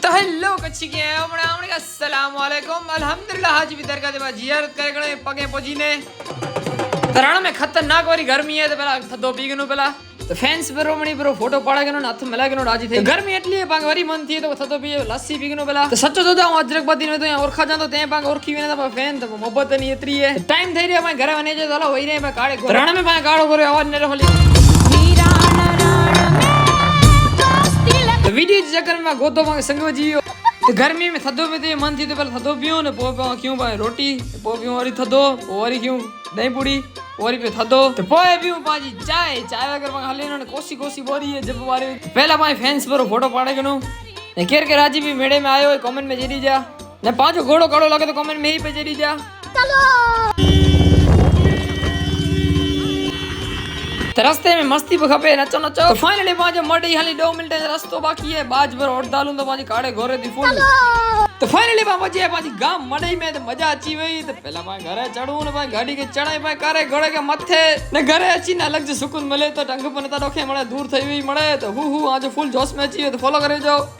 तो हेलो कच्ची के हमने अस्सलाम वालेकुम अल्हम्दुलिल्लाह आज भी दरगाह दे जियारत करे गणे पगे पहुंचीने तरण में खतरनाक वाली गर्मी है तो पहला थदो पीगनो पहला तो फैंस पर रोमणी पर फोटो पाड़ा गनो हाथ मिला गनो राजी थे गर्मी एटली है पांग वरी मन थी तो थदो पी लस्सी पीगनो पहला तो सच्चो तो हूं अजरक बदी में तो यहां ओरखा जांदो ते पांग ओरखी वेने तो फैन तो मोहब्बत नहीं एतरी है टाइम થઈ રહ્યો मैं घरे वने जो चलो वही रे मैं काड़े रण में मैं काड़ो करे आवाज ने रहली तो वीडियो चक्कर में गोदो मांगे संग जियो तो गर्मी में थदो में तो मन थी तो पहले थदो पियो ने पो क्यों भाई रोटी पो पियो वाली थदो वाली क्यों दही पूड़ी वाली पे थदो तो पोए पियो पाजी चाय चाय अगर मैं हाले ने कोसी कोसी बोरी है जब वाली पहला भाई फैंस पर फोटो पाड़े गनो ने केर के राजी भी मेड़े में आयो कमेंट में जेरी जा ने पांचो घोड़ो कड़ो लगे तो कमेंट में ही पे जेरी जा चलो तो रास्ते में मस्ती पे खपे नचो नचो तो फाइनली पांच मडी हाली 2 मिनट रास्तो बाकी है बाज पर और डालूं तो पांच काड़े घोरे दी फुल तो फाइनली पहुंचे पांच गांव मडई में तो मजा अची वई तो पहला पांच घरे चढ़ू ने पांच गाड़ी के चढ़ाई पांच कारे घोड़े के मथे ने घरे अची ने अलग जो सुकून मिले तो टंग पर नता डोखे मळे दूर થઈ वई मळे तो हु आज फुल जोश में अची तो फॉलो करे जाओ।